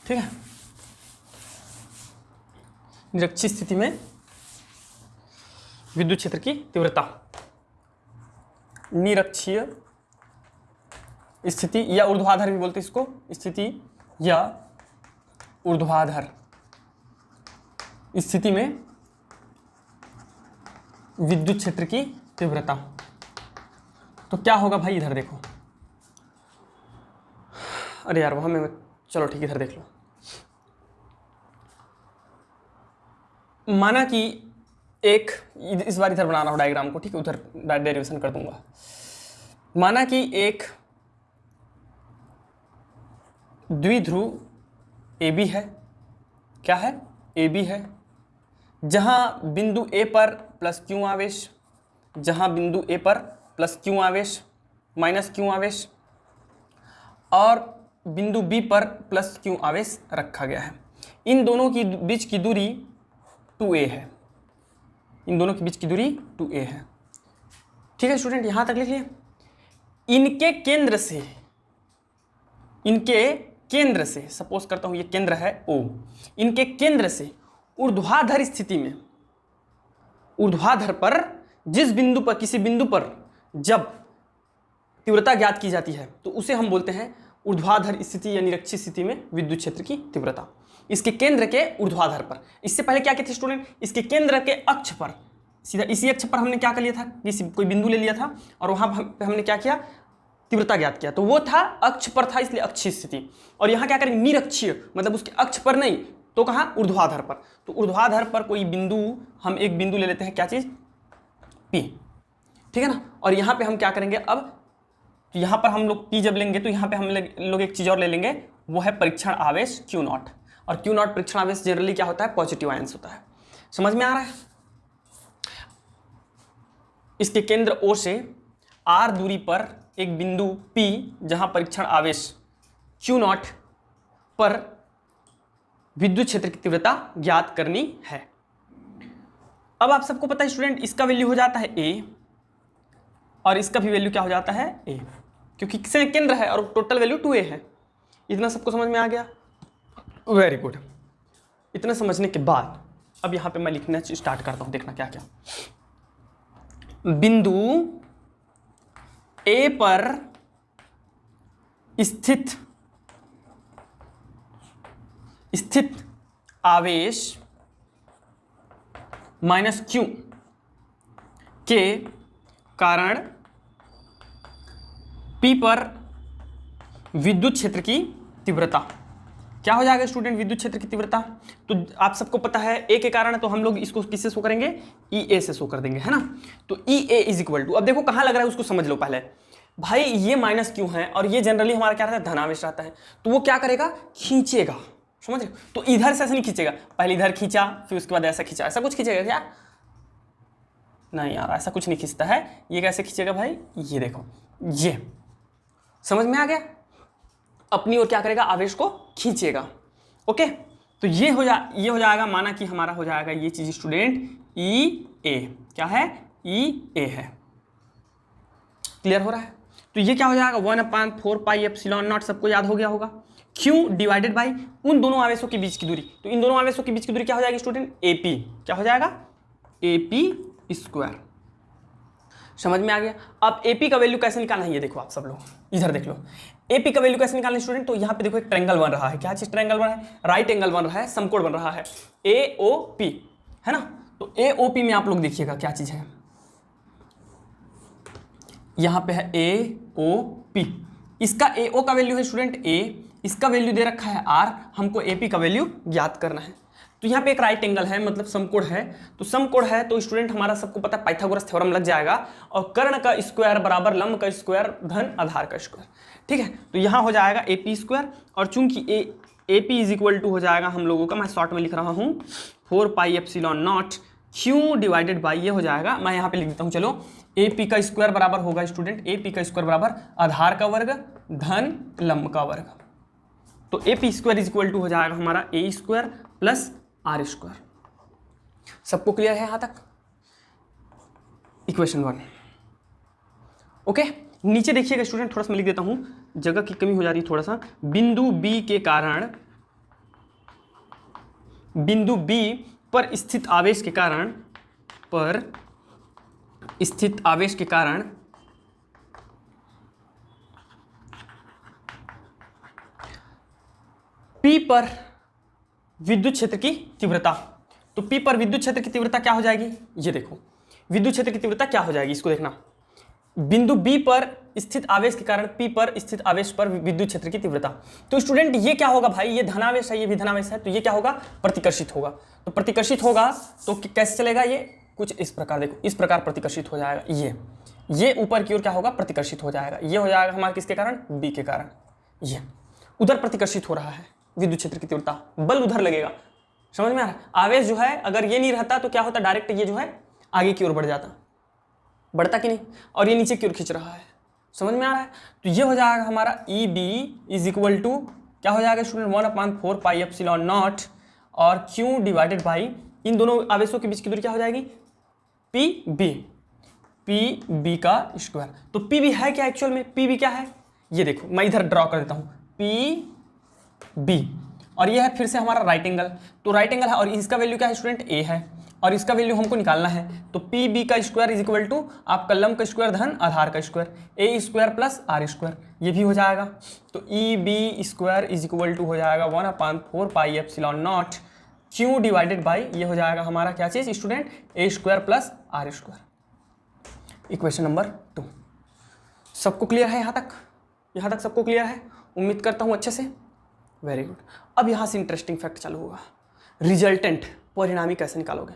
ठीक है। निरक्षीय स्थिति में विद्युत क्षेत्र की तीव्रता, निरक्षीय स्थिति या ऊर्ध्वाधर भी बोलते हैं इसको, स्थिति या ऊर्ध्वाधर स्थिति में विद्युत क्षेत्र की तीव्रता। तो क्या होगा भाई, इधर देखो, अरे यार वहां में, चलो ठीक है इधर देख लो। माना कि एक, इस बार इधर बना रहा हूं डायग्राम को, ठीक है, उधर डेरिवेशन कर दूंगा। माना कि एक द्विध्रुव AB है, क्या है, AB है, जहां बिंदु A पर प्लस Q आवेश, जहां बिंदु A पर प्लस Q आवेश माइनस Q आवेश, और बिंदु B पर प्लस Q आवेश रखा गया है। इन दोनों की बीच की दूरी 2a है, इन दोनों के बीच की दूरी 2a है। ठीक है स्टूडेंट, यहां तक लिख लिए। इनके केंद्र से सपोज करता हूं ये केंद्र है O, इनके केंद्र से ऊर्ध्वाधर स्थिति में, ऊर्ध्वाधर पर जिस बिंदु पर, किसी बिंदु पर जब तीव्रता ज्ञात की जाती है तो उसे हम बोलते हैं ऊर्ध्वाधर स्थिति या निरक्षीय स्थिति में विद्युत क्षेत्र की तीव्रता। इसके केंद्र के ऊर्ध्वाधर पर, इससे पहले क्या कहते थे स्टूडेंट, इसके केंद्र के अक्ष पर, सीधा इसी अक्ष पर हमने क्या कर लिया था, कोई बिंदु ले लिया था और वहां पे हमने क्या किया, तीव्रता ज्ञात किया, तो वो था अक्ष पर था, इसलिए अक्षीय स्थिति। और यहां क्या करेंगे, निरक्षीय, मतलब उसके अक्ष पर नहीं, तो कहां, ऊर्ध्वाधर पर। तो ऊर्ध्वाधर पर कोई बिंदु, हम एक बिंदु ले लेते हैं, क्या चीज, P, ठीक है ना। और यहां पे हम क्या करेंगे अब, तो यहां पर हम लोग P जब लेंगे तो यहां पे हम लोग एक चीज और ले लेंगे, वो है परीक्षण आवेश Q0। और Q0 परीक्षण आवेश जनरली क्या होता है, पॉजिटिव आयंस होता है। समझ में आ रहा है। इसके केंद्र O से R दूरी पर एक बिंदु P, जहां परीक्षण आवेश Q0 पर विद्युत क्षेत्र की तीव्रता ज्ञात करनी है। अब आप सबको पता है स्टूडेंट, इसका वैल्यू हो जाता है A और इसका भी वैल्यू क्या हो जाता है A, क्योंकि किसी केंद्र है और टोटल वैल्यू 2A है। इतना सबको समझ में आ गया, वेरी गुड। इतना समझने के बाद अब यहां पे मैं लिखना स्टार्ट करता हूं, देखना क्या क्या। बिंदु A पर स्थित आवेश माइनस Q के कारण P पर विद्युत क्षेत्र की तीव्रता क्या हो जाएगा स्टूडेंट, विद्युत क्षेत्र की तीव्रता। तो आप सबको पता है A के कारण है, तो हम लोग इसको किससे शो करेंगे, EA से शो कर देंगे, है ना। तो EA इज इक्वल टू, अब देखो कहां लग रहा है उसको समझ लो पहले। भाई ये माइनस Q है और ये जनरली हमारा क्या रहता है, धनावेश रहता है, तो वो क्या करेगा, खींचेगा, समझ रहे। तो इधर से ऐसे नहीं खींचेगा, पहले इधर खींचा फिर उसके बाद ऐसा खींचा, ऐसा कुछ खींचेगा क्या, नहीं यार ऐसा कुछ नहीं खींचता है। ये कैसे खींचेगा भाई, ये देखो, ये समझ में आ गया, अपनी ओर क्या करेगा, आवेश को खींचेगा। ओके, तो ये हो जाएगा, माना कि हमारा हो जाएगा ये चीज स्टूडेंट EA, क्या है, EA है। क्लियर हो रहा है। तो ये क्या हो जाएगा, 1/4 पाई एप्सिलॉन नॉट, सबको याद हो गया होगा, Q डिवाइडेड बाई उन दोनों आवेशों के बीच की दूरी। तो इन दोनों आवेशों के बीच की दूरी क्या हो जाएगी स्टूडेंट, AP, क्या हो जाएगा, AP स्क्वायर। समझ में आ गया। अब AP का वैल्यू कैसे निकालना है, ये देखो आप सब लोग इधर देख लो, AP का वैल्यू कैसे निकालना है स्टूडेंट। तो यहाँ पे देखो एक ट्रायंगल बन रहा है, क्या चीज ट्रायंगल बन रहा है, राइट एंगल बन रहा है, समकोण बन रहा है, AOP, है ना। तो AOP में आप लोग देखिएगा क्या चीज है, यहाँ पे है AOP, इसका AO का वैल्यू है स्टूडेंट A, इसका वैल्यू दे रखा है R, हमको AP का वैल्यू ज्ञात करना है। तो यहाँ पे एक राइट एंगल है, मतलब समकोण है, तो समकोण है तो स्टूडेंट हमारा सबको पता है पाइथागोरस थ्योरम लग जाएगा, और कर्ण का स्क्वायर बराबर लंब का स्क्वायर धन आधार का स्क्वायर। ठीक है, तो यहाँ हो जाएगा AP स्क्वायर, और चूंकि AP इज इक्वल टू हो जाएगा हम लोगों का, मैं शॉर्ट में लिख रहा हूँ 4 पाई epsilon not Q divided by, ये हो जाएगा, मैं यहाँ पे लिख देता हूँ, चलो AP का स्क्वायर बराबर होगा स्टूडेंट, AP का स्क्वायर बराबर आधार का वर्ग धन लंब का वर्ग। तो AP square is equal to हो जाएगा हमारा A square plus R square. सबको क्लियर है यहां तक, इक्वेशन 1। ओके, नीचे देखिएगा स्टूडेंट, थोड़ा सा मैं लिख देता हूं, जगह की कमी हो जा रही है थोड़ा सा। बिंदु B के कारण बिंदु बी पर स्थित आवेश के कारण P पर विद्युत क्षेत्र की तीव्रता। तो P पर विद्युत क्षेत्र की तीव्रता क्या हो जाएगी, ये देखो विद्युत क्षेत्र की तीव्रता क्या हो जाएगी, इसको देखना। बिंदु B पर स्थित आवेश के कारण P पर स्थित आवेश पर विद्युत क्षेत्र की तीव्रता। तो स्टूडेंट ये क्या होगा भाई, ये धनावेश है, ये भी धनावेश है, तो ये क्या होगा, प्रतिकर्षित होगा। तो प्रतिकर्षित होगा तो कैसे चलेगा, ये कुछ इस प्रकार, देखो इस प्रकार प्रतिकर्षित हो जाएगा। ये ऊपर की ओर क्या होगा, प्रतिकर्षित हो जाएगा। ये हो जाएगा हमारा किसके कारण, B के कारण। ये उधर प्रतिकर्षित हो रहा है विद्युत क्षेत्र की तीव्रता, बल उधर लगेगा। समझ में आ रहा है। आवेश जो है अगर ये नहीं रहता तो क्या होता, डायरेक्ट ये जो है आगे की ओर बढ़ जाता, बढ़ता कि नहीं, और ये नीचे की ओर खींच रहा है। समझ में आ रहा है। तो ये हो जाएगा हमारा E B is equal to क्या हो जाएगा स्टूडेंट, 1/4 पाई एप्सिलॉन नॉट और क्यू डिवाइडेड बाई इन दोनों आवेशों के बीच की दूरी क्या हो जाएगी, पी बी का स्क्वायर। तो पी बी है क्या एक्चुअल में, पी बी क्या है, ये देखो मैं इधर ड्रॉ कर देता हूँ, पी बी, और ये है फिर से हमारा राइट एंगल। तो राइट एंगल है और इसका वैल्यू क्या है स्टूडेंट, ए है, और इसका वैल्यू हमको निकालना है। तो पी बी का स्क्वायर इज इक्वल टू आपका लंब का स्क्वायर धन आधार का square, A square plus R square, ये भी हो जाएगा। तो E B square is equal to हो जाएगा 1/4 pi epsilon not Q divided by ये हो जाएगा हमारा क्या चीज़ student, A square plus R square. Equation number 2। सबको क्लियर है यहाँ तक सबको क्लियर है, उम्मीद करता हूँ अच्छे से। Very good. अब यहाँ से इंटरेस्टिंग फैक्ट चालू होगा, रिजल्टेंट परिणामी कैसे निकालोगे।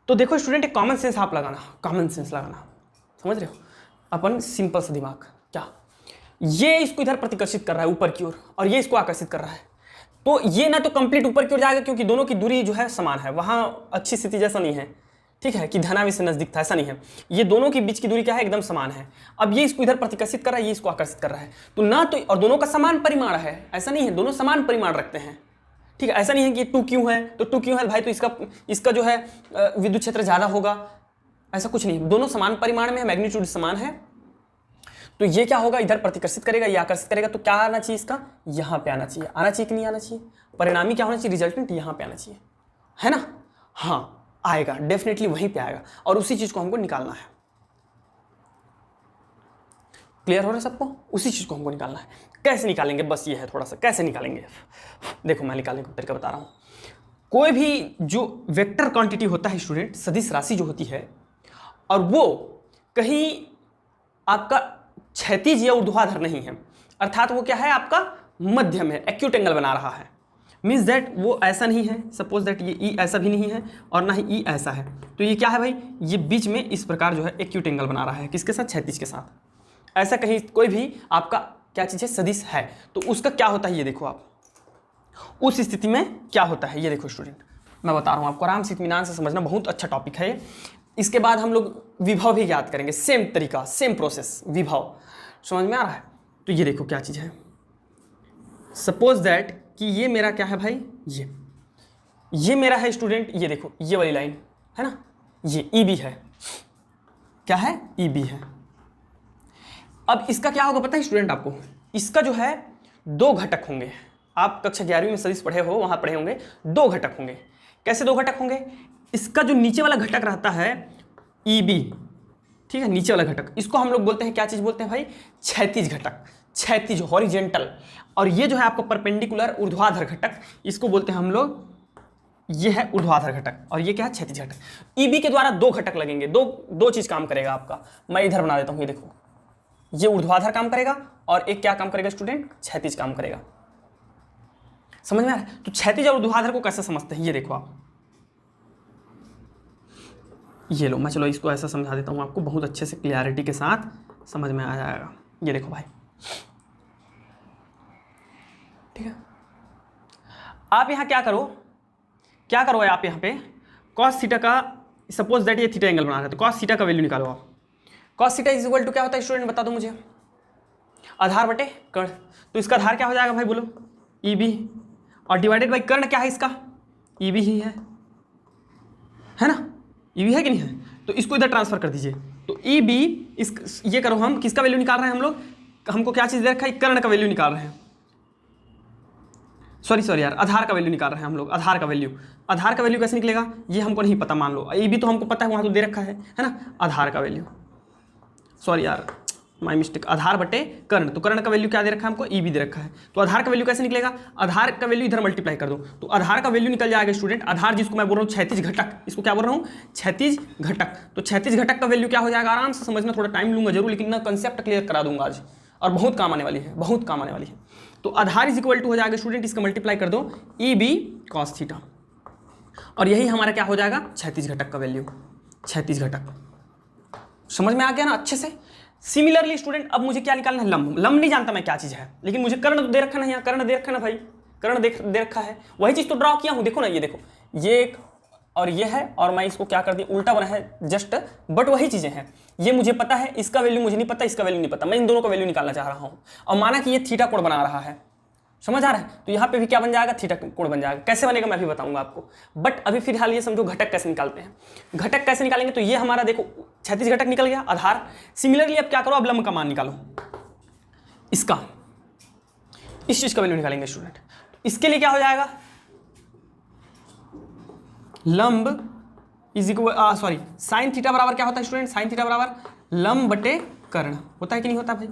तो देखो स्टूडेंट एक कॉमन सेंस आप लगाना, कॉमन सेंस लगाना, समझ रहे हो, अपन सिंपल सा दिमाग, क्या ये इसको इधर प्रतिकर्षित कर रहा है ऊपर की ओर और ये इसको आकर्षित कर रहा है, तो ये ना तो कंप्लीट ऊपर की ओर जाएगा क्योंकि दोनों की दूरी जो है समान है, वहाँ अच्छी स्थिति जैसा नहीं है, ठीक है, कि धनावेश से नजदीक था, ऐसा नहीं है, ये दोनों के बीच की दूरी क्या है, एकदम समान है। अब ये इसको इधर प्रतिकर्षित कर रहा है, ये इसको आकर्षित कर रहा है, तो ना तो, और दोनों का समान परिमाण है, ऐसा नहीं है, दोनों समान परिमाण रखते हैं, ठीक है, ऐसा नहीं है कि 2Q है तो 2Q है भाई तो इसका जो है विद्युत क्षेत्र ज़्यादा होगा, ऐसा कुछ नहीं है, दोनों समान परिमाण में है, मैग्नीट्यूड समान है। तो ये क्या होगा, इधर प्रतिकर्षित करेगा, ये आकर्षित करेगा, तो क्या आना चाहिए इसका, यहाँ पे आना चाहिए कि नहीं आना चाहिए, परिणामी क्या होना चाहिए, रिजल्टेंट यहाँ पे आना चाहिए, है ना। हाँ आएगा, डेफिनेटली वहीं पे आएगा, और उसी चीज़ को हमको निकालना है। क्लियर हो रहा है सबको, उसी चीज़ को हमको निकालना है। कैसे निकालेंगे, बस ये है थोड़ा सा कैसे निकालेंगे, देखो मैं निकालने का तरीका बता रहा हूँ। कोई भी जो वेक्टर क्वांटिटी होता है स्टूडेंट, सदिश राशि जो होती है, और वो कहीं आपका क्षैतिज या ऊर्ध्वाधर नहीं है, अर्थात वो क्या है आपका मध्यम है, एक्यूट एंगल बना रहा है, मीन्स दैट वो ऐसा नहीं है, सपोज दैट ये ई ऐसा भी नहीं है और ना ही ई ऐसा है, तो ये क्या है भाई, ये बीच में इस प्रकार जो है एक्यूट एंगल बना रहा है, किसके साथ, क्षैतिज के साथ। ऐसा कहीं कोई भी आपका क्या चीज़ है, सदिश है, तो उसका क्या होता है, ये देखो आप उस स्थिति में क्या होता है, ये देखो स्टूडेंट मैं बता रहा हूँ आपको, आराम से इत्मीनान से समझना, बहुत अच्छा टॉपिक है। इसके बाद हम लोग विभव भी याद करेंगे, सेम तरीका, सेम प्रोसेस, विभव समझ में आ रहा है। तो ये देखो क्या चीज़ है, सपोज दैट कि ये मेरा क्या है भाई, ये मेरा है स्टूडेंट, ये देखो ये वाली लाइन है ना, ये ई बी है, क्या है, ई बी है। अब इसका क्या होगा पता है स्टूडेंट आपको, इसका जो है 2 घटक होंगे, आप कक्षा 11वीं में सदिश पढ़े हो, वहाँ पढ़े होंगे, 2 घटक होंगे। कैसे 2 घटक होंगे, इसका जो नीचे वाला घटक रहता है ई बी, ठीक है, नीचे वाला घटक, इसको हम लोग बोलते हैं, क्या चीज़ बोलते हैं भाई, क्षैतिज घटक, क्षैतिज हॉरिजेंटल, और ये जो है आपको परपेंडिकुलर ऊर्ध्वाधर घटक, इसको बोलते हैं हम लोग, ये है ऊर्ध्वाधर घटक, और ये क्या है, क्षैतिज घटक। ईबी के द्वारा 2 घटक लगेंगे, दो चीज काम करेगा आपका, मैं इधर बना देता हूँ, ये देखो ये ऊर्ध्वाधर काम करेगा और एक क्या काम करेगा स्टूडेंट, क्षैतिज काम करेगा। समझ में आ रहा है। तो क्षैतिज और ऊर्ध्वाधर को कैसे समझते हैं, ये देखो आप, ये लो, मैं चलो इसको ऐसा समझा देता हूँ आपको, बहुत अच्छे से क्लियरिटी के साथ समझ में आ जाएगा। ये देखो भाई, ठीक है, आप यहाँ क्या करो आप यहाँ पे cos थीटा का, सपोज दैट ये थीटा एंगल बना रहा है, तो cos थीटा का वैल्यू निकालो आप। cos theta is equal to क्या होता है स्टूडेंट, बता दो मुझे, आधार बटे कर्ण, तो इसका आधार क्या हो जाएगा भाई बोलो, ई बी, और डिवाइडेड बाई कर्ण क्या है इसका, ई बी ही है ना, ई बी है कि नहीं है, तो इसको इधर ट्रांसफर कर दीजिए। तो ई बी, इस ये करो, हम किसका वैल्यू निकाल रहे हैं हम लोग, हमको क्या चीज़ दे रखा है, कर्ण का वैल्यू निकाल रहे हैं। सॉरी यार, आधार का वैल्यू निकाल रहे हैं हम लोग। आधार का वैल्यू कैसे निकलेगा ये हमको नहीं पता, मान लो ये भी तो हमको पता है, वहाँ तो दे रखा है ना। आधार का वैल्यू, सॉरी यार माय मिस्टेक, आधार बटे कर्ण, तो कर्ण का वैल्यू क्या दे रखा है हमको, ई भी दे रखा है। तो आधार का वैल्यू कैसे निकलेगा, आधार का वैल्यू इधर मल्टीप्लाई कर दो तो आधार का वैल्यू निकल जाएगा स्टूडेंट। आधार जिसको मैं बोल रहा हूँ क्षैतिज घटक, इसको क्या बोल रहा हूँ, क्षैतिज घटक। तो क्षैतिज घटक का वैल्यू क्या हो जाएगा, आराम से समझना, थोड़ा टाइम लूंगा जरूर, लेकिन ना कंसेप्ट क्लियर करा दूंगा आज, और बहुत काम आने वाली है, बहुत काम आने वाली है। तो आधार इज इक्वल टू हो जाएगा स्टूडेंट, इसका मल्टीप्लाई कर दो ई बी कॉस थीटा, और यही हमारा क्या हो जाएगा, क्षैतिज घटक का वैल्यू, क्षैतिज घटक। समझ में आ गया ना अच्छे से। सिमिलरली स्टूडेंट अब मुझे क्या निकालना है, लंब। लंब नहीं जानता मैं क्या चीज़ है, लेकिन मुझे कर्ण तो दे रखा ना, यहाँ कर्ण दे रखा ना भाई, कर्ण दे रखा है, वही चीज़ तो ड्रॉ किया हूँ। देखो ना, ये देखो, ये एक और ये है, और मैं इसको क्या कर दिया, उल्टा बना है जस्ट, बट वही चीज़ें हैं। ये मुझे पता है, इसका वैल्यू मुझे नहीं पता, इसका वैल्यू नहीं पता, मैं इन दोनों का वैल्यू निकालना चाह रहा हूँ। और माना कि ये थीटा कोण बना रहा है, समझ आ रहा है, तो यहाँ पे भी क्या बन जाएगा, थीटा कोण बन जाएगा। कैसे बनेगा मैं भी बताऊंगा आपको, बट अभी फिलहाल ये समझो घटक कैसे निकालते हैं। घटक कैसे निकालेंगे, तो ये हमारा देखो क्षैतिज घटक निकल गया, आधार। सिमिलरली अब क्या करो, अब लंब का मान निकालो, इसका, इस चीज का वैल्यू निकालेंगे स्टूडेंट। इसके लिए क्या हो जाएगा, लंब is equal, sorry, sine theta बराबर क्या होता है स्टूडेंट, साइन थीटा बराबर लंब बटे कर्ण, होता है कि नहीं होता भाई।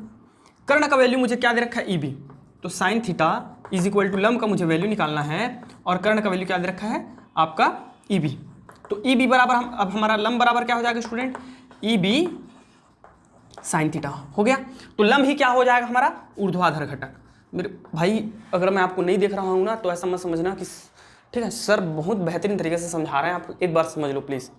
कर्ण का वैल्यू मुझे क्या दे रखा है, ई बी, तो sine theta is equal to लंब का मुझे वैल्यू निकालना है, और कर्ण का वैल्यू क्या दे रखा है आपका ई बी। तो ई बी बराबर अब हमारा लंब बराबर क्या हो जाएगा student, E B sine theta हो गया। तो लंब ही क्या हो जाएगा हमारा, ऊर्ध्वाधर घटक। मेरे भाई अगर मैं आपको नहीं देख रहा हूँ ना, तो ऐसा मत समझना कि ठीक है सर बहुत बेहतरीन तरीके से समझा रहे हैं, आप एक बार समझ लो प्लीज़,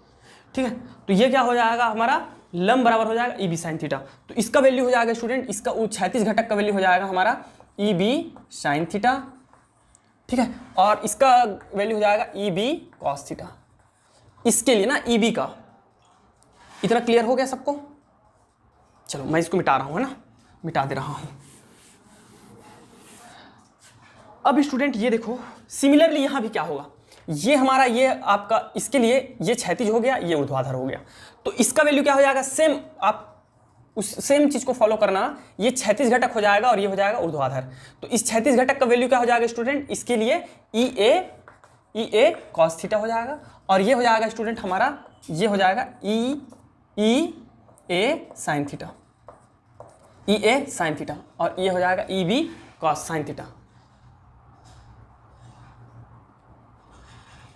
ठीक है। तो ये क्या हो जाएगा हमारा, लंब बराबर हो जाएगा ई बी साइन थीटा। तो इसका वैल्यू हो जाएगा स्टूडेंट, इसका क्षैतिज घटक का वैल्यू हो जाएगा हमारा ई बी साइन थीटा, ठीक है, और इसका वैल्यू हो जाएगा ई बी कॉस थीटा। इसके लिए ना ई बी का, इतना क्लियर हो गया सबको। चलो मैं इसको मिटा रहा हूँ, है ना, मिटा दे रहा हूँ। अब स्टूडेंट ये देखो, सिमिलरली यहाँ भी क्या होगा, ये हमारा, ये आपका, इसके लिए ये क्षैतिज हो गया, ये ऊर्ध्वाधर हो गया, तो इसका वैल्यू क्या हो जाएगा, सेम, आप उस सेम चीज को फॉलो करना, ये क्षैतिज घटक हो जाएगा और ये हो जाएगा ऊर्ध्वाधर। तो इस क्षैतिज घटक का वैल्यू क्या हो जाएगा स्टूडेंट, इसके लिए ई ए कॉस थीटा हो जाएगा, और ये हो जाएगा स्टूडेंट हमारा, ये हो जाएगा E A sine theta, E A sine theta, और ये हो जाएगा E B cos sine theta.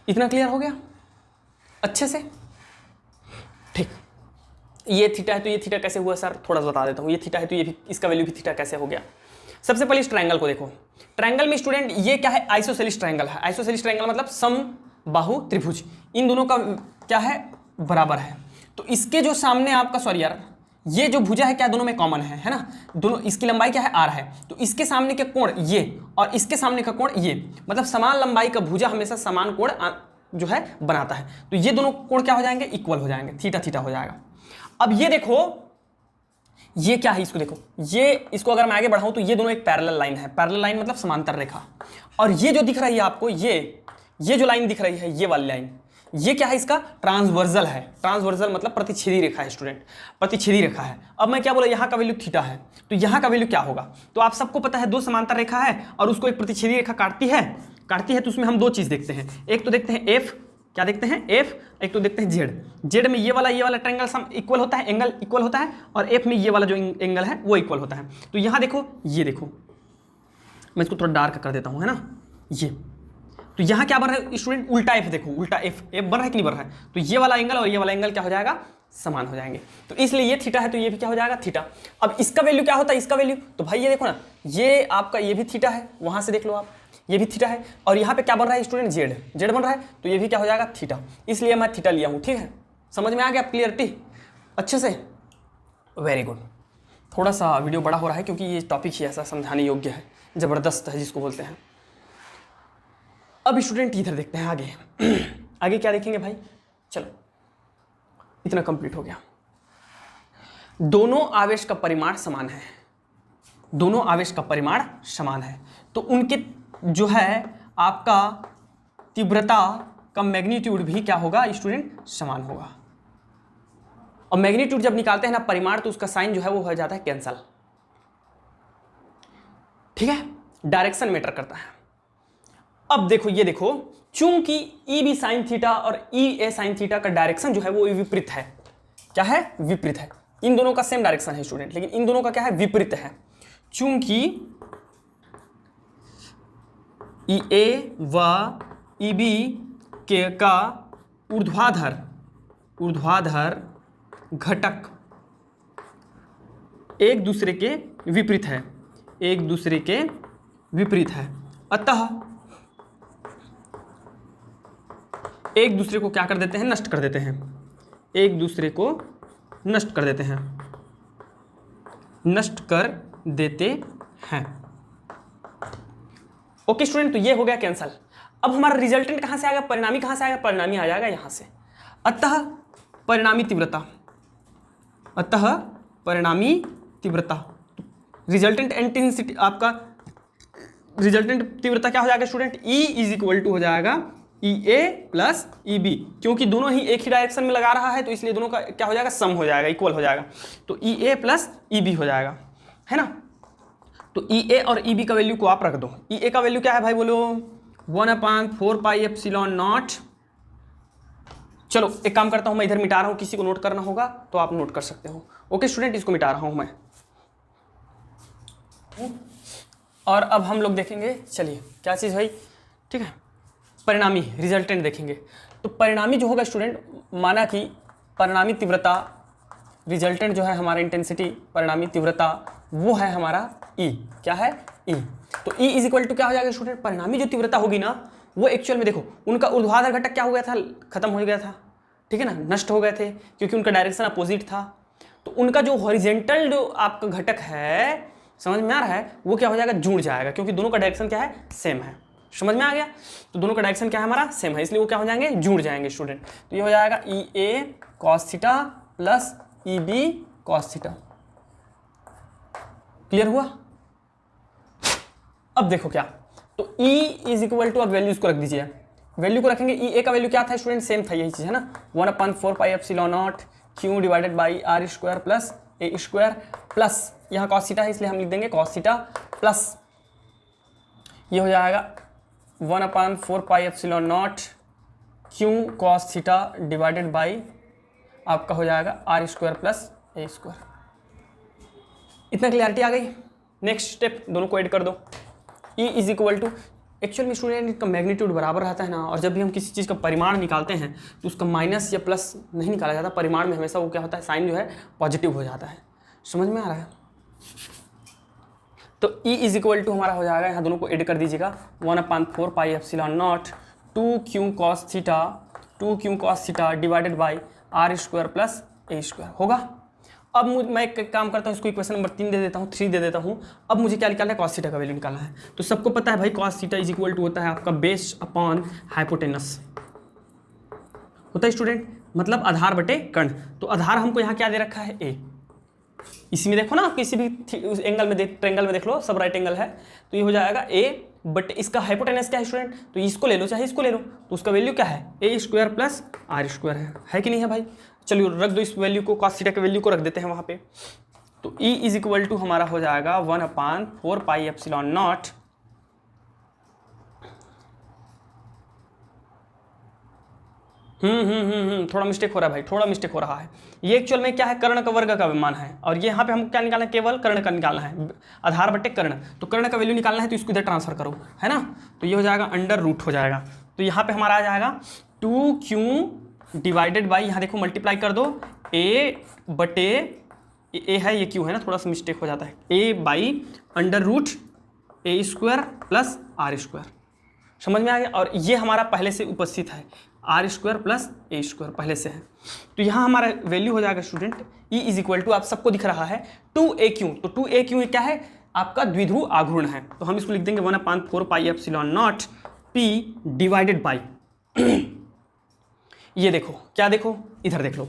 इतना क्लियर हो गया अच्छे से, ठीक। ये थीटा है तो ये थीटा कैसे हुआ सर, थोड़ा सा बता देता हूँ। ये थीटा है तो ये भी, इसका वैल्यू भी थीटा कैसे हो गया। सबसे पहले इस ट्रायंगल को देखो, ट्रायंगल में स्टूडेंट ये क्या है, आइसोसेलिस ट्रायंगल है। आइसोसेलिस ट्रायंगल मतलब सम बाहु त्रिभुज, इन दोनों का क्या है, बराबर है। तो इसके जो सामने आपका, सॉरी यार, ये जो भुजा है क्या दोनों में कॉमन है ना, दोनों, इसकी लंबाई क्या है आर है, तो इसके सामने के कोण ये और इसके सामने का कोण ये, मतलब समान लंबाई का भुजा हमेशा समान कोण जो है बनाता है। तो ये दोनों कोण क्या हो जाएंगे, इक्वल हो जाएंगे, थीटा थीटा हो जाएगा। अब ये देखो, ये क्या है, इसको देखो, ये, इसको अगर मैं आगे बढ़ाऊं तो ये दोनों एक पैरेलल लाइन है, पैरेलल लाइन मतलब समांतर रेखा। और ये जो दिख रही है आपको, ये जो लाइन दिख रही है, ये वाली लाइन, ये क्या है, इसका ट्रांसवर्सल है। ट्रांसवर्सल मतलब प्रतिच्छेदी रेखा है स्टूडेंट, प्रतिच्छेदी रेखा है। अब मैं क्या बोला, यहाँ का वैल्यू थीटा है, तो यहाँ का वैल्यू क्या होगा, तो आप सबको पता है, दो समांतर रेखा है और उसको एक प्रतिच्छेदी रेखा काटती है, तो उसमें हम दो चीज देखते हैं, एक तो देखते हैं एफ, क्या देखते हैं एफ, एक तो देखते हैं जेड। जेड में ये वाला ट्रायंगल इक्वल होता है, एंगल इक्वल होता है, और एफ में ये वाला जो एंगल है वो इक्वल होता है। तो यहाँ देखो, ये देखो, मैं इसको थोड़ा डार्क कर देता हूँ, है ना, ये, तो यहाँ क्या बन रहा है स्टूडेंट, उल्टा एफ, देखो उल्टा एफ बन रहा है कि नहीं बन रहा है, तो ये वाला एंगल और ये वाला एंगल क्या हो जाएगा, समान हो जाएंगे। तो इसलिए ये थीटा है तो ये भी क्या हो जाएगा, थीटा। अब इसका वैल्यू क्या होता है, इसका वैल्यू, तो भाई ये देखो ना, ये आपका ये भी थीटा है, वहां से देख लो आप, ये भी थीटा है, और यहाँ पे क्या बन रहा है स्टूडेंट, जेड बन रहा है, तो ये भी क्या हो जाएगा, थीटा। इसलिए मैं थीटा लिया हूँ, ठीक है, समझ में आ गया क्लियरिटी अच्छे से, वेरी गुड। थोड़ा सा वीडियो बड़ा हो रहा है क्योंकि ये टॉपिक ही ऐसा समझाने योग्य है, ज़बरदस्त है जिसको बोलते हैं। अब स्टूडेंट इधर देखते हैं आगे आगे क्या देखेंगे भाई, चलो इतना कंप्लीट हो गया। दोनों आवेश का परिमाण समान है, दोनों आवेश का परिमाण समान है, तो उनके जो है आपका तीव्रता का मैग्नीट्यूड भी क्या होगा स्टूडेंट, समान होगा। और मैग्नीट्यूड जब निकालते हैं ना परिमाण, तो उसका साइन जो है वो हो जाता है कैंसल, ठीक है, डायरेक्शन मैटर करता है। अब देखो ये देखो, चूंकि ई बी साइन थीटा और ई ए साइन थीटा का डायरेक्शन जो है वो विपरीत है। क्या है? विपरीत है। इन दोनों का सेम डायरेक्शन है स्टूडेंट, लेकिन इन दोनों का क्या है? विपरीत है। चूंकि ई ए व ई बी के का ऊर्ध्वाधर घटक एक दूसरे के विपरीत है, एक दूसरे के विपरीत है, अतः एक दूसरे को क्या कर देते हैं? नष्ट कर देते हैं। एक दूसरे को नष्ट कर देते हैं, नष्ट कर देते हैं। ओके स्टूडेंट, तो ये हो गया कैंसल। अब हमारा रिजल्टेंट कहां से आएगा? परिणामी कहां से आएगा? परिणामी आ जाएगा यहां से। अतः परिणामी तीव्रता, अतः परिणामी तीव्रता, रिजल्टेंट इंटेंसिटी, आपका रिजल्टेंट तीव्रता क्या हो जाएगा student? E is equal to हो जाएगा ई ए प्लस ई बी, क्योंकि दोनों ही एक ही डायरेक्शन में लगा रहा है तो इसलिए दोनों का क्या हो जाएगा? सम हो जाएगा, इक्वल हो जाएगा। तो ई ए प्लस ई बी हो जाएगा, है ना। तो ई ए और ई बी का वैल्यू को आप रख दो। ई ए का वैल्यू क्या है भाई? बोलो 1/4 पाई एप्सिलॉन नॉट। चलो एक काम करता हूं, मैं इधर मिटा रहा हूं, किसी को नोट करना होगा तो आप नोट कर सकते हो। ओके स्टूडेंट, इसको मिटा रहा हूं मैं। और अब हम लोग देखेंगे, चलिए क्या चीज़ भाई, ठीक है, परिणामी रिजल्टेंट देखेंगे। तो परिणामी जो होगा स्टूडेंट, माना कि परिणामी तीव्रता, रिजल्टेंट जो है हमारा इंटेंसिटी, परिणामी तीव्रता, वो है हमारा ई। क्या है? ई। तो ई इज इक्वल टू क्या हो जाएगा स्टूडेंट? परिणामी जो तीव्रता होगी ना, वो एक्चुअल में देखो, उनका ऊर्ध्वाधर घटक क्या हो गया था? खत्म हो गया था, ठीक है ना, नष्ट हो गए थे, क्योंकि उनका डायरेक्शन अपोजिट था। तो उनका जो हॉरिजेंटल जो आपका घटक है, समझ में आ रहा है, वो क्या हो जाएगा? जुड़ जाएगा, क्योंकि दोनों का डायरेक्शन क्या है? सेम है। समझ में आ गया? तो दोनों का डायरेक्शन क्या है? हमारा सेम है, इसलिए वो क्या हो जाएंगे? जुड़ जाएंगे स्टूडेंट। तो ये हो जाएगा E A cos theta plus E B cos theta. Clear हुआ? अब देखो क्या, तो E इज इक्वल टू, अब वैल्यूज को रख दीजिए। वैल्यू को रखेंगे, ई ए का वैल्यू क्या था स्टूडेंट? सेम था, यही चीज है ना, 1/4 pi epsilon not Q divided by R square plus A square, plus यहाँ कॉस थीटा है इसलिए हम लिख देंगे कॉस थीटा, प्लस ये हो जाएगा 1/4 pi epsilon not q cos theta divided by आपका हो जाएगा R square plus A square. इतना क्लियरिटी आ गई? नेक्स्ट स्टेप, दोनों को ऐड कर दो। E is equal to, actual में स्टूडेंट का मैग्नीट्यूड बराबर रहता है ना, और जब भी हम किसी चीज़ का परिमाण निकालते हैं तो उसका माइनस या प्लस नहीं निकाला जाता, परिमाण में हमेशा वो क्या होता है? साइन जो है पॉजिटिव हो जाता है। समझ में आ रहा है? तो E इज इक्वल टू हमारा हो जाएगा, यहाँ दोनों को ऐड कर दीजिएगा, 1/4 pi epsilon naught 2q cos theta divided by R square plus A square होगा। अब मैं एक काम करता हूँ, इसको इक्वेशन नंबर 3 दे देता हूँ, 3 दे देता हूँ। अब मुझे क्या निकालना है? कॉस थीटा का वैल्यू निकालना है। तो सबको पता है भाई, cos theta is equal to होता है आपका बेस अपॉन हाइपोटेनस, होता है स्टूडेंट, मतलब आधार बटे कर्ण। तो आधार हमको यहाँ क्या दे रखा है? ए। इसी में देखो ना, किसी भी एंगल में ट्रायंगल में देख लो, सब राइट एंगल है, तो ये हो जाएगा ए बट इसका हाइपोटेनस क्या है स्टूडेंट? तो इसको ले लो चाहे इसको ले लो, तो उसका वैल्यू क्या है? ए स्क्वायर प्लस आर स्क्वायर है कि नहीं है भाई? चलिए रख दो इस वैल्यू को, कॉस थीटा के वैल्यू को रख देते हैं वहाँ पे। तो E इज इक्वल टू हमारा हो जाएगा 1/4 पाई एप्सिलॉन नॉट थोड़ा मिस्टेक हो रहा है भाई, थोड़ा मिस्टेक हो रहा है। ये एक्चुअल में क्या है? कर्ण का वर्ग का विमान है, और ये यहाँ पे हमको क्या निकालना है? केवल कर्ण का निकालना है, आधार बटे कर्ण। तो कर्ण का वैल्यू निकालना है, तो इसको इधर ट्रांसफर करो, है ना। तो ये हो जाएगा अंडर रूट हो जाएगा। तो यहाँ पे हमारा आ जाएगा 2q डिवाइडेड बाई, यहाँ देखो मल्टीप्लाई कर दो, ए बटे ए है, ये क्यू है ना, थोड़ा सा मिस्टेक हो जाता है, A by under root A square plus R square. समझ में आ गया? और ये हमारा पहले से उपस्थित है, R square plus A square पहले से है। तो यहाँ हमारा वैल्यू हो जाएगा student E is equal to, आप सबको दिख रहा है 2AQ। तो 2AQ क्या है? आपका द्विध्रुव आघूर्ण है। तो हम इसको लिख देंगे 1/4 pi epsilon naught P divided by ये देखो क्या, देखो इधर देख लो,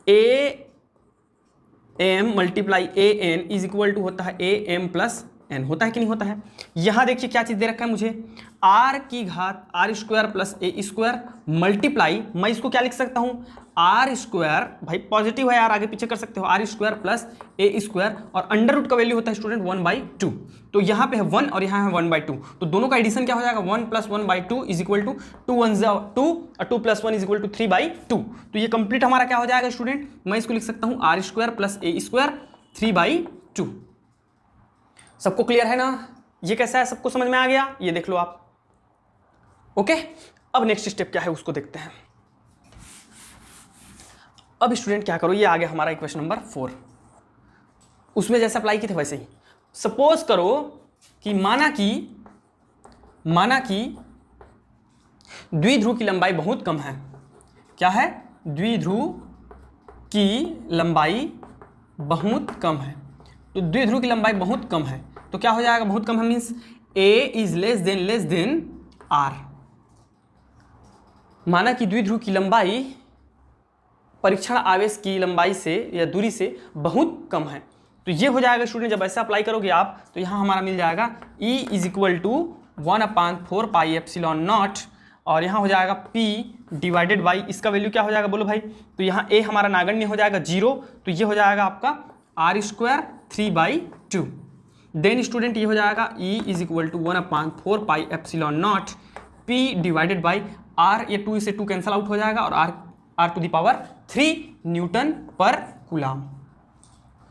AM multiply AN is equal to होता है AM प्लस एन होता है कि नहीं होता है। यहाँ देखिए क्या चीज़ दे रखा है मुझे, आर की घात R square plus A square multiply, मैं इसको क्या लिख सकता हूँ, आर स्क्वायर, भाई पॉजिटिव है यार, आगे पीछे कर सकते हो, R square plus A square, और अंडर रूट का वैल्यू होता है स्टूडेंट 1/2, तो यहाँ पे है 1 और यहाँ है 1/2, तो दोनों का एडिशन क्या हो जाएगा, 1 + 1/2 इज इक्वल टू 2 1 2 और 2 + 1 इज इक्वल टू 3/2। तो ये कंप्लीट हमारा क्या हो जाएगा स्टूडेंट, मैं इसको लिख सकता हूँ R square plus A square 3/2। सबको क्लियर है ना, ये कैसा है, सबको समझ में आ गया, ये देख लो आप। ओके, अब नेक्स्ट स्टेप क्या है उसको देखते हैं। अब स्टूडेंट क्या करो, ये आ गया हमारा इक्वेशन नंबर 4, उसमें जैसे अप्लाई किए थे वैसे ही। सपोज करो कि माना कि द्विध्रुव की लंबाई बहुत कम है। क्या है, द्विध्रुव की लंबाई बहुत कम है, तो द्विध्रुव की लंबाई बहुत कम है तो क्या हो जाएगा, बहुत कम है means A is less than R. माना कि द्विध्रुव की लंबाई परीक्षण आवेश की लंबाई से या दूरी से बहुत कम है, तो ये हो जाएगा स्टूडेंट, जब ऐसा अप्लाई करोगे आप तो यहाँ हमारा मिल जाएगा E is equal to 1/4 pi epsilon naught, और यहाँ हो जाएगा P डिवाइडेड बाई, इसका वैल्यू क्या हो जाएगा बोलो भाई, तो यहाँ A हमारा नागण्य हो जाएगा 0, तो ये हो जाएगा आपका आर स्क्वायर 3/2। देन स्टूडेंट ये हो जाएगा E is equal to 1/4 pi epsilon naught P divided by R, ये 2 से 2 कैंसल आउट हो जाएगा, और R to the power 3 newton पर कूलाम।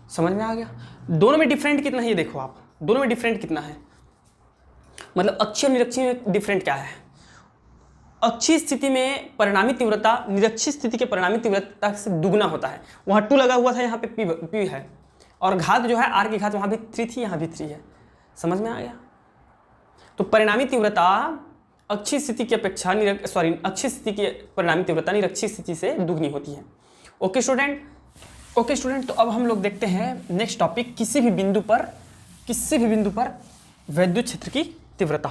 समझ में आ गया, दोनों में डिफरेंट कितना है ये देखो आप, दोनों में डिफरेंट कितना है, मतलब अक्षीय और निरक्षीय में डिफरेंट क्या है। अक्षीय स्थिति में परिणामी तीव्रता निरक्षीय स्थिति के परिणामी तीव्रता से दुगना होता है, वहाँ 2 लगा हुआ था, यहाँ पे P है, और घात जो है R की घात वहाँ भी 3 थी, यहाँ भी 3 है। समझ में आ गया, तो परिणामी तीव्रता अक्षीय स्थिति की अपेक्षा अक्षीय स्थिति की परिणामी तीव्रता निरक्षीय स्थिति से दुगनी होती है। ओके स्टूडेंट, तो अब हम लोग देखते हैं नेक्स्ट टॉपिक, किसी भी बिंदु पर वैद्युत क्षेत्र की तीव्रता।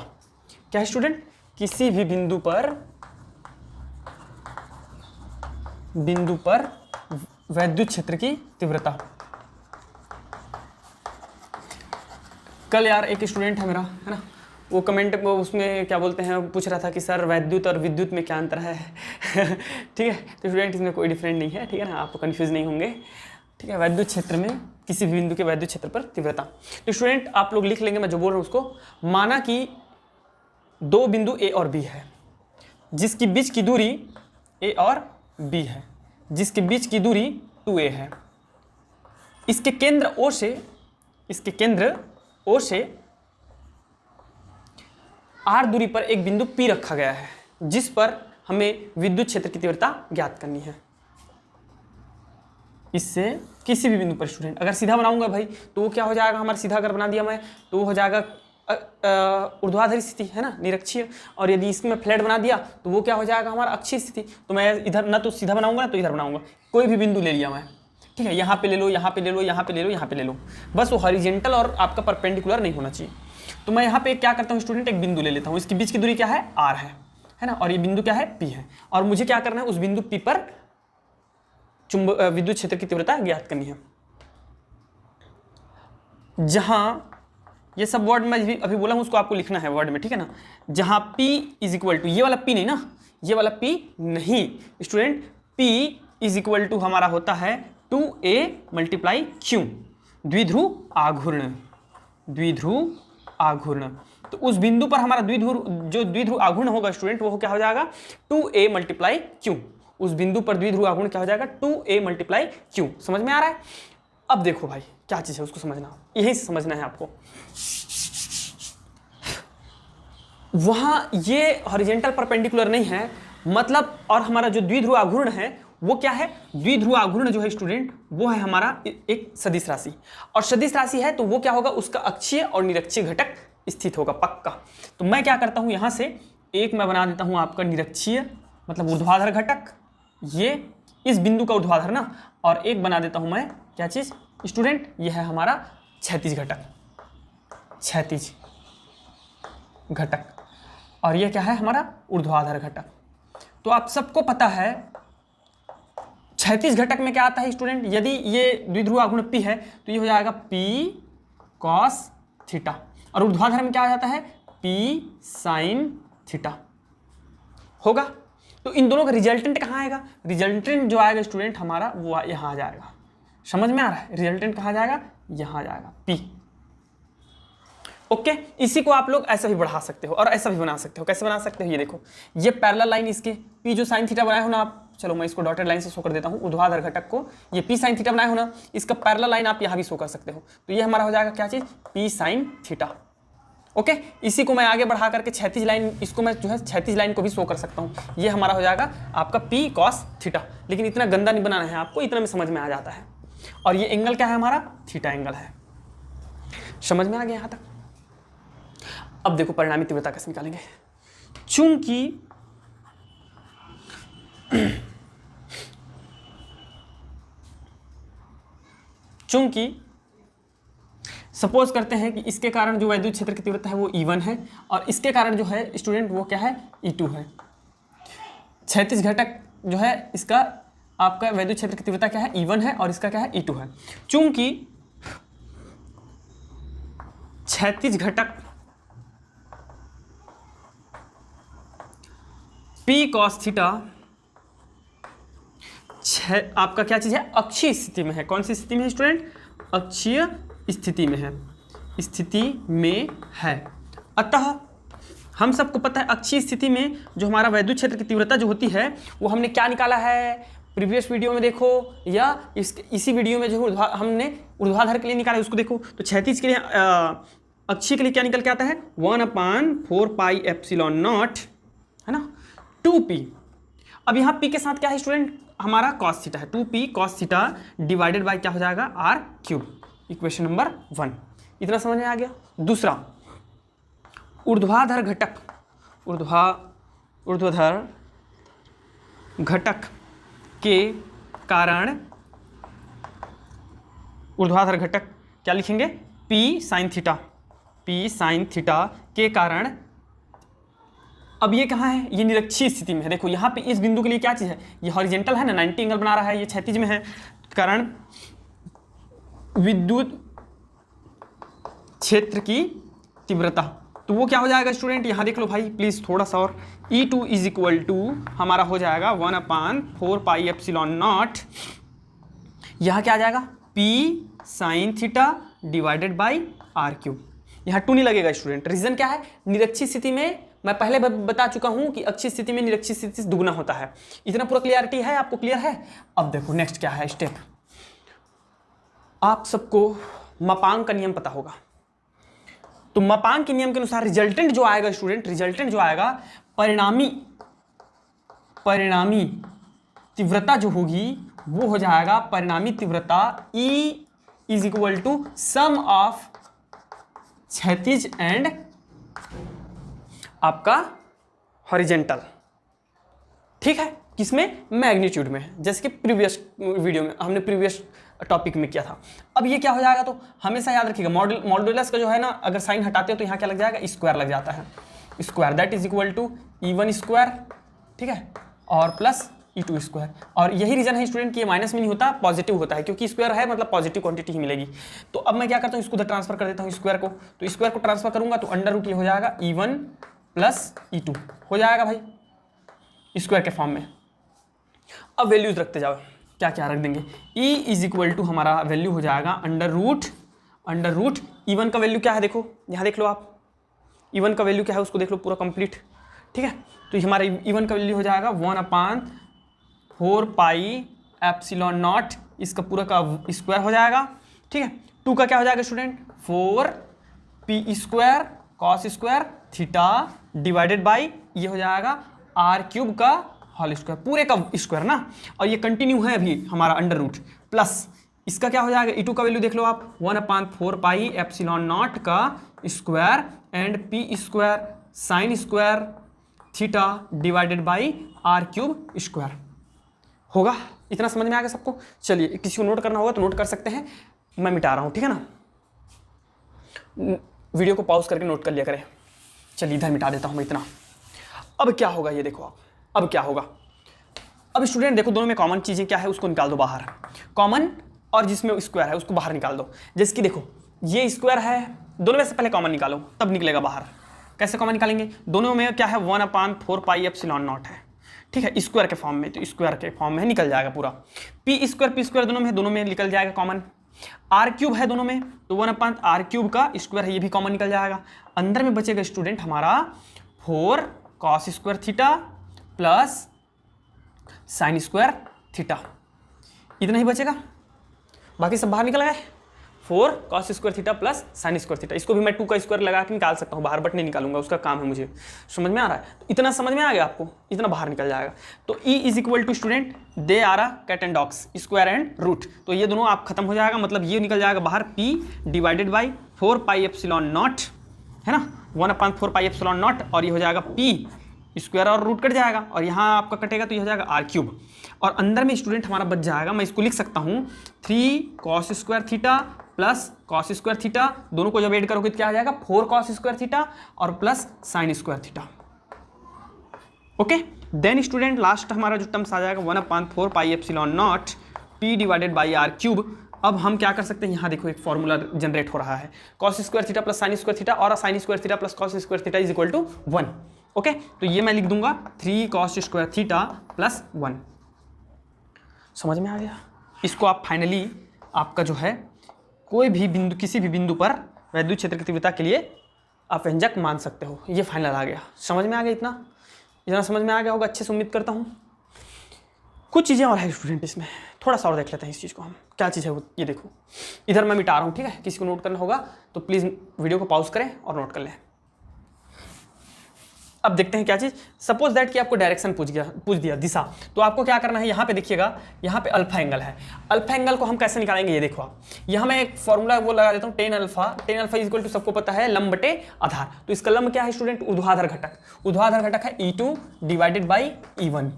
क्या है स्टूडेंट, किसी भी बिंदु पर वैद्युत क्षेत्र की तीव्रता। कल यार एक स्टूडेंट है मेरा, है ना, वो कमेंट उसमें क्या बोलते हैं, पूछ रहा था कि सर वैद्युत और विद्युत में क्या अंतर है। ठीक है, तो स्टूडेंट इसमें कोई डिफरेंट नहीं है, ठीक है ना, आप कंफ्यूज नहीं होंगे। ठीक है, वैद्युत क्षेत्र में किसी भी बिंदु के वैद्युत क्षेत्र पर तीव्रता। तो स्टूडेंट आप लोग लिख लेंगे, मैं जो बोल रहा हूँ उसको। माना कि 2 बिंदु ए और बी है, जिसकी बीच की दूरी ए और बी है, जिसके बीच की दूरी 2a है। इसके केंद्र O से r दूरी पर एक बिंदु P रखा गया है, जिस पर हमें विद्युत क्षेत्र की तीव्रता ज्ञात करनी है। इससे किसी भी बिंदु पर स्टूडेंट, अगर सीधा बनाऊंगा भाई तो वो क्या हो जाएगा हमारा, सीधा अगर बना दिया मैं तो वो हो जाएगा ऊर्ध्वाधर स्थिति, है ना, निरक्षीय, और यदि इसमें फ्लैट बना दिया तो वो क्या हो जाएगा हमारा अक्षीय स्थिति। तो मैं इधर ना तो सीधा बनाऊंगा ना तो इधर बनाऊंगा, कोई भी बिंदु ले लिया मैं, ठीक है, यहाँ पे ले लो, यहाँ पे ले लो, यहाँ पे ले लो, यहाँ पे ले लो, बस वो हॉरिजेंटल और आपका परपेंडिकुलर नहीं होना चाहिए। तो मैं यहाँ पे क्या करता हूँ स्टूडेंट, एक बिंदु ले लेता हूँ, इसके बीच की दूरी क्या है, r है ना, और ये बिंदु क्या है, P है, और मुझे क्या करना है, उस बिंदु P पर विद्युत क्षेत्र की तीव्रता ज्ञात करनी है। जहाँ ये सब वर्ड मैं अभी बोला हूँ उसको आपको लिखना है वर्ड में, ठीक है ना। जहाँ P इज इक्वल टू, ये वाला P नहीं ना, ये वाला P नहीं student, P is equal to हमारा होता है 2a × Q, द्विध्रुव आघूर्ण। तो उस बिंदु पर हमारा द्विध्रुव आघूर्ण होगा स्टूडेंट, वो क्या हो जाएगा 2a × Q। उस बिंदु पर द्विध्रुव आघूर्ण क्या हो जाएगा 2a × Q। समझ में आ रहा है। अब देखो भाई क्या चीज़ है उसको समझना, यही समझना है आपको। वहाँ ये हॉरिजेंटल परपेंडिकुलर नहीं है, मतलब, और हमारा जो द्विध्रुव आघूर्ण है वो क्या है, द्विध्रुव आघूर्ण जो है स्टूडेंट वो है हमारा एक सदिश राशि, और सदिश राशि है तो वो क्या होगा, उसका अक्षीय और निरक्षीय घटक स्थित होगा पक्का। तो मैं क्या करता हूँ, यहाँ से एक मैं बना देता हूँ आपका निरक्षीय मतलब ऊर्ध्वाधर घटक, ये इस बिंदु का ऊर्ध्वाधर ना, और एक बना देता हूँ मैं क्या चीज़ स्टूडेंट, यह है हमारा क्षैतिज घटक, क्षैतिज घटक, और यह क्या है हमारा ऊर्ध्वाधर घटक। तो आप सबको पता है क्षैतिज घटक में क्या आता है स्टूडेंट, यदि ये द्विध्रुव आघूर्ण P है तो ये हो जाएगा P cos थीटा, और ऊर्ध्वाधर में क्या आ जाता है, पी साइन थीटा होगा। तो इन दोनों का रिजल्टेंट कहाँ आएगा, रिजल्टेंट जो आएगा स्टूडेंट हमारा वो यहाँ आ जाएगा। समझ में आ रहा है, रिजल्टेंट कहाँ जाएगा, यहाँ आ जाएगा पी। ओके, इसी को आप लोग ऐसा भी बढ़ा सकते हो और ऐसा भी बना सकते हो। कैसे बना सकते हो, ये देखो, ये पैरेलल लाइन इसके पी जो साइन थीटा बनाए हो ना आप, चलो मैं इसको डॉटेड लाइन से शो कर देता हूँ, ऊर्ध्वाधर घटक को, ये पी साइन थीटा बनाए हो ना, इसका पैरेलल लाइन आप यहाँ भी शो कर सकते हो। तो ये हमारा हो जाएगा क्या चीज़, पी साइन थीटा। ओके, इसी को मैं आगे बढ़ा करके क्षैतिज लाइन, इसको मैं जो है क्षैतिज लाइन को भी शो कर सकता हूँ। ये हमारा हो जाएगा आपका पी कॉस थीटा। लेकिन इतना गंदा नहीं बनाना है आपको, इतना में समझ में आ जाता है। और ये एंगल क्या है हमारा, थीटा एंगल है। समझ में आ गया यहाँ तक। अब देखो परिणामी तीव्रता कैसे निकालेंगे। चूंकि सपोज करते हैं कि इसके कारण जो वैद्युत क्षेत्र की तीव्रता है वो E1 है, और इसके कारण जो है स्टूडेंट वो क्या है, E2 है। क्षैतिज घटक जो है इसका आपका वैद्युत क्षेत्र की तीव्रता क्या है, E1 है, और इसका क्या है, E2 है। चूंकि क्षैतिज घटक P cos थीटा आपका क्या चीज़ है, अक्षीय स्थिति में है। कौन सी स्थिति में है स्टूडेंट, अक्षीय स्थिति में है, स्थिति में है। अतः हम सबको पता है अक्षीय स्थिति में जो हमारा वैद्युत क्षेत्र की तीव्रता जो होती है वो हमने क्या निकाला है, प्रीवियस वीडियो में देखो, या इसी वीडियो में जो हमने ऊर्ध्वाधर के लिए निकाला है उसको देखो। तो क्षैतिज के लिए अक्षीय के लिए क्या निकल के आता है, 1/4 पाई एप्सिलॉन नॉट, है ना, 2p। अब यहाँ p के साथ क्या है स्टूडेंट, हमारा cos थीटा है, 2p cos theta divided by क्या हो जाएगा, r3। इक्वेशन नंबर 1 इतना समझ में आ गया। दूसरा, ऊर्ध्वाधर घटक, ऊर्ध्वाधर घटक के कारण, ऊर्ध्वाधर घटक क्या लिखेंगे, p साइन थीटा के कारण। अब ये कहाँ है, ये निरक्षीय स्थिति में है। देखो यहाँ पे इस बिंदु के लिए क्या चीज़ है, ये हॉरिजेंटल है ना, 90 एंगल बना रहा है, ये क्षैतिज में है, कारण विद्युत क्षेत्र की तीव्रता। तो वो क्या हो जाएगा स्टूडेंट, यहाँ देख लो भाई प्लीज़ थोड़ा सा और, E2 इज इक्वल टू हमारा हो जाएगा 1/4 पाई एप्सिलॉन नॉट, यहाँ क्या आ जाएगा, P sine theta divided by r3। यहाँ 2 नहीं लगेगा स्टूडेंट, रीजन क्या है, निरक्षीय स्थिति में मैं पहले बता चुका हूं कि अक्षीय स्थिति में निरक्षीय स्थिति से दुगना होता है। इतना पूरा क्लियरिटी है आपको, क्लियर है। अब देखो नेक्स्ट क्या है स्टेप, आप सबको मापांक का नियम पता होगा। तो मापांक के नियम के अनुसार रिजल्टेंट जो आएगा स्टूडेंट, रिजल्टेंट जो आएगा, परिणामी तीव्रता जो होगी वो हो जाएगा, परिणामी तीव्रता E is equal to sum of क्षैतिज एंड आपका हॉरिजेंटल। ठीक है, किसमें, मैग्नीट्यूड में, जैसे कि प्रीवियस वीडियो में हमने प्रीवियस टॉपिक में किया था। अब ये क्या हो जाएगा, तो हमेशा याद रखिएगा मॉड्यूलस का जो है ना, अगर साइन हटाते हो तो यहाँ क्या लग जाएगा, स्क्वायर लग जाता है, square that is equal to E1 square, ठीक है, और प्लस E2 स्क्वायर। और यही रीजन है स्टूडेंट कि ये माइनस में नहीं होता, पॉजिटिव होता है, क्योंकि स्क्वायर है मतलब पॉजिटिव क्वांटिटी ही मिलेगी। तो अब मैं क्या करता हूँ, इसको उधर ट्रांसफर कर देता हूँ स्क्वायर को, तो स्क्वायर को ट्रांसफर करूंगा तो अंडर रूट ये हो जाएगा E1 प्लस E2 हो जाएगा भाई स्क्वायर के फॉर्म में। अब वैल्यूज रखते जाओ, क्या क्या रख देंगे, E इज इक्वल टू हमारा वैल्यू हो जाएगा अंडर रूट E1 का वैल्यू क्या है, देखो यहाँ देख लो आप, E1 का वैल्यू क्या है उसको देख लो पूरा कंप्लीट, ठीक है। तो हमारा E1 का वैल्यू हो जाएगा 1/4 पाई एप्सिलॉन नॉट, इसका पूरा का स्क्वायर हो जाएगा, ठीक है। 2 का क्या हो जाएगा student, 4p square cos square theta divided by ये हो जाएगा r³ का होल स्क्वायर, पूरे का स्क्वायर ना, और ये कंटिन्यू है अभी हमारा अंडर रूट, प्लस इसका क्या हो जाएगा, E2 का वैल्यू देख लो आप 1/4 पाई एप्सिलॉन नॉट का square and p square sine square theta divided by r³ square होगा। इतना समझ में आ गया सबको। चलिए किसी को नोट करना होगा तो नोट कर सकते हैं, मैं मिटा रहा हूँ, ठीक है ना, वीडियो को पॉज करके नोट कर लिया करें। चलिए इधर मिटा देता हूँ मैं इतना। अब क्या होगा ये देखो आप, अब क्या होगा, अब स्टूडेंट देखो दोनों में कॉमन चीज़ें क्या है उसको निकाल दो बाहर, कॉमन और जिसमें स्क्वायर है उसको बाहर निकाल दो। जैसे कि देखो ये स्क्वायर है दोनों में से पहले कॉमन निकालो, तब निकलेगा बाहर। कैसे कॉमन निकालेंगे? दोनों में क्या है, 1/4 पाई एप्सिलॉन नॉट है, ठीक है, स्क्वायर के फॉर्म में, तो स्क्वायर के फॉर्म में निकल जाएगा पूरा। पी स्क्वायर दोनों में निकल जाएगा कॉमन। आर क्यूब है दोनों में, तो 1/r क्यूब का स्क्वायर है, ये भी कॉमन निकल जाएगा। अंदर में बचेगा स्टूडेंट हमारा 4 cos square theta plus sine square theta, इतना ही बचेगा, बाकी सब बाहर निकल गए। 4 cos square theta plus sine square theta, इसको भी मैं 2 का स्क्वायर लगा के निकाल सकता हूँ बाहर, बट नहीं निकालूंगा, उसका काम है मुझे। समझ में आ रहा है? तो इतना समझ में आ गया आपको, इतना बाहर निकल जाएगा। तो E is equal to student दे आ रहा cat and dogs, square and root, तो ये दोनों आप खत्म हो जाएगा, मतलब ये निकल जाएगा बाहर P divided by 4 pi epsilon not, है ना, 1/4 पाई एप्सिलॉन नॉट, और ये हो जाएगा P स्क्वायर और रूट कट जाएगा, और यहाँ आपका कटेगा तो ये हो जाएगा आर क्यूब, और अंदर में स्टूडेंट हमारा बच जाएगा, मैं इसको लिख सकता हूँ 3 cos square theta plus cos square theta, दोनों को जब ऐड करोगे तो क्या आ जाएगा 4 cos स्क्वायर थीटा और plus sine square theta. Okay, then student last हमारा जो टर्म्स आ जाएगा 1/4 pi epsilon naught P divided by R cube. अब हम क्या कर सकते हैं, यहाँ देखो एक फॉर्मूला जनरेट हो रहा है, cos square theta plus sine square theta और sine square theta plus cos square theta is equal to 1। Okay, तो ये मैं लिख दूंगा 3 cos स्क्वायर थीटा प्लस 1। समझ में आ गया? इसको आप फाइनली आपका जो है कोई भी बिंदु, किसी भी बिंदु पर वैद्युत क्षेत्र की तीव्रता के लिए आप व्यंजक मान सकते हो। ये फाइनल आ गया, समझ में आ गया? इतना समझ में आ गया होगा, अच्छे से उम्मीद करता हूँ। कुछ चीज़ें और है स्टूडेंट, इसमें थोड़ा सा और देख लेते हैं इस चीज़ को हम, क्या चीज़ है वो, ये देखो इधर मैं मिटा रहा हूँ, ठीक है, किसी को नोट करना होगा तो प्लीज़ वीडियो को पॉज करें और नोट कर लें। अब देखते हैं क्या चीज़। सपोज दैट कि आपको डायरेक्शन पूछ दिया, दिशा, तो आपको क्या करना है, यहाँ पे देखिएगा, यहाँ पे अल्फा एंगल है, अल्फा एंगल को हम कैसे निकालेंगे, ये देखो आप, यहाँ मैं एक फॉर्मूला वो लगा देता हूँ, tan alpha is equal to, सबको पता है, लंब बटे आधार। तो इसका लंब क्या है स्टूडेंट, ऊर्ध्वाधर घटक है E2 डिवाइडेड बाई E1,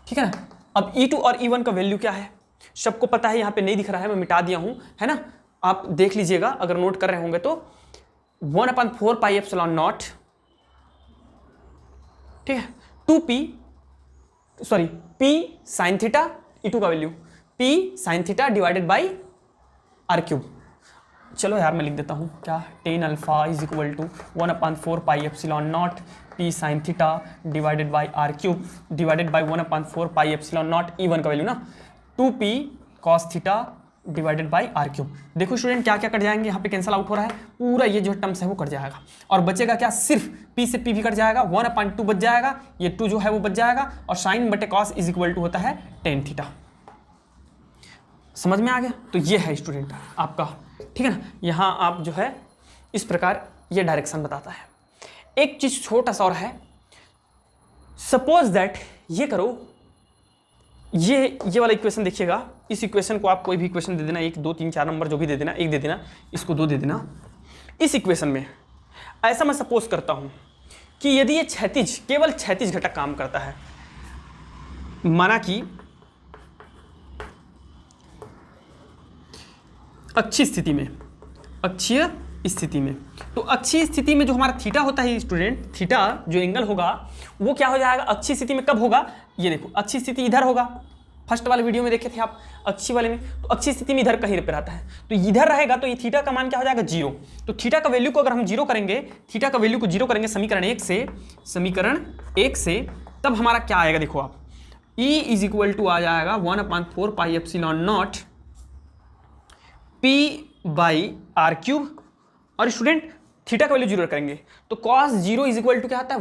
ठीक है ना। अब E2 और E1 का वैल्यू क्या है सबको पता है, यहाँ पे नहीं दिख रहा है, मैं मिटा दिया हूँ, है ना, आप देख लीजिएगा अगर नोट कर रहे होंगे तो 1/4 पाई एप्सिलॉन नॉट, ठीक है, 2P साइन थीटा, E2 का value P sine theta divided by R cube. चलो यार मैं लिख देता हूँ क्या, tan alpha is equal to 1/4 pi epsilon naught P sine theta divided by R cube divided by 1/4 pi epsilon naught E1 का value ना 2P cos theta divided by R cube. देखो स्टूडेंट क्या क्या कट जाएंगे, यहाँ पे cancel out हो रहा है, पूरा ये जो टर्म्स है वो कट जाएगा, और बचेगा क्या, सिर्फ P से P भी कट जाएगा, 1/2 बच जाएगा, ये 2 जो है वो बच जाएगा, और साइन बटे कॉस इज इक्वल टू होता है टेन थीटा। समझ में आ गया? तो ये है स्टूडेंट आपका, ठीक है ना, यहाँ आप जो है इस प्रकार ये डायरेक्शन बताता है। एक चीज छोटा सा और है, सपोज दैट ये करो, ये वाला इक्वेशन देखिएगा, इस इक्वेशन को आप कोई भी इक्वेशन दे देना, 1 2 3 4 नंबर जो भी दे देना, 1 दे देना, इसको 2 दे देना। इस इक्वेशन में ऐसा मैं सपोज करता हूं कि यदि ये क्षैतिज, केवल क्षैतिज घटक काम करता है, माना कि अक्षीय स्थिति में, तो अक्षीय स्थिति में जो हमारा थीटा होता है स्टूडेंट, थीटा जो एंगल होगा वो क्या हो जाएगा, अक्षीय स्थिति में कब होगा, ये देखो अक्षीय स्थिति इधर होगा, फर्स्ट वाले वीडियो में देखे थे आप अक्षीय वाले में, तो अक्षीय स्थिति में इधर कहीं पे रहता है, तो इधर रहेगा, तो ये थीटा का मान क्या हो जाएगा 0। तो थीटा का वैल्यू को अगर हम 0 करेंगे, थीटा का वैल्यू को 0 करेंगे समीकरण 1 से, तब हमारा क्या आएगा, देखो आप, E इज इक्वल टू आ जाएगा 1/4 pi epsilon naught P by R cube, और स्टूडेंट थीटा का वैल्यू 0 करेंगे तो cos 0 इज इक्वल टू क्या होता है,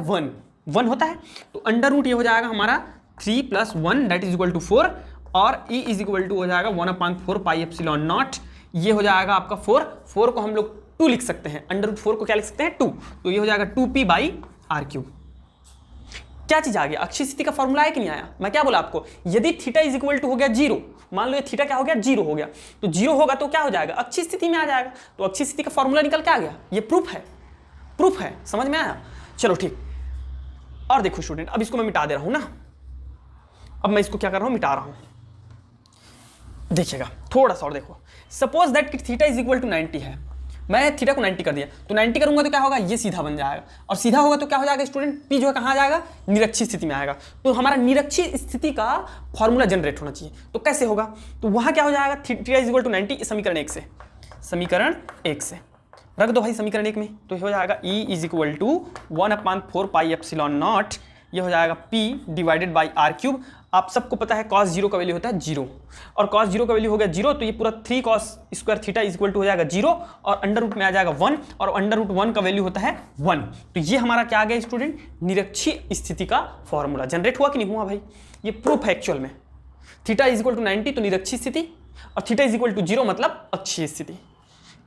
1 होता है, तो अंडर रूट ये हो जाएगा हमारा 3 + 1 दैट इज इक्वल टू 4, और E इज इक्वल टू हो जाएगा 1/4 पाई एप्सिलॉन नॉट, ये हो जाएगा आपका 4 को हम लोग 2 लिख सकते हैं, अंडर रूट 4 को क्या लिख सकते हैं 2, तो ये हो जाएगा 2P बाई आर क्यूब। क्या चीज आ गया, अक्षीय स्थिति का फॉर्मूला है कि नहीं आया, मैं क्या बोला आपको, यदि थीटा इज इक्वल टू हो गया 0, मान लो ये थीटा क्या हो गया 0 हो गया, तो 0 होगा तो क्या हो जाएगा, अक्षीय स्थिति में आ जाएगा, तो अक्षीय स्थिति का फॉर्मूला निकल के आ गया, ये प्रूफ है, समझ में आया? चलो ठीक, और देखो स्टूडेंट, अब इसको मैं मिटा दे रहा हूं ना, अब मैं इसको क्या कर रहा हूं, मिटा रहा हूं, देखिएगा थोड़ा सा और देखो, suppose that theta is equal to 90 है, मैं थीटा को 90 कर दिया, तो 90 करूंगा तो क्या होगा, ये सीधा बन जाएगा, और सीधा होगा तो क्या हो जाएगा स्टूडेंट, P जो है कहाँ आ जाएगा, निरक्षीय स्थिति में आएगा, तो हमारा निरक्षीय स्थिति का फॉर्मूला जनरेट होना चाहिए, तो कैसे होगा, तो वहां क्या हो जाएगा, थीटा इज इक्वल टू 90 समीकरण 1 से, रख दो भाई समीकरण 1 में, तो ये हो जाएगा E is equal to 1/4 pi epsilon naught, ये हो जाएगा P divided by R cube. आप सबको पता है cos 0 का वैल्यू होता है 0, और cos 0 का वैल्यू हो गया 0, तो ये पूरा 3 cos square theta is equal to हो जाएगा 0, और अंडर रूट में आ जाएगा 1, और अंडर रूट 1 का वैल्यू होता है 1। तो ये हमारा क्या आ गया स्टूडेंट, निरक्षीय स्थिति का फॉर्मूला जनरेट हुआ कि नहीं हुआ भाई, ये प्रूफ है एक्चुअल में। थीटा इज इक्वल टू 90 तो निरक्षीय स्थिति, और थीटा इज इक्वल टू 0 मतलब अक्षीय स्थिति।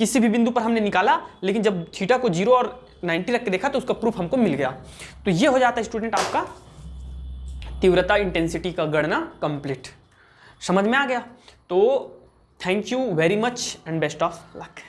किसी भी बिंदु पर हमने निकाला, लेकिन जब थीटा को 0 और 90 रख के देखा तो उसका प्रूफ हमको मिल गया। तो ये हो जाता है स्टूडेंट आपका तीव्रता इंटेंसिटी का गणना कंप्लीट। समझ में आ गया? तो thank you very much and best of luck.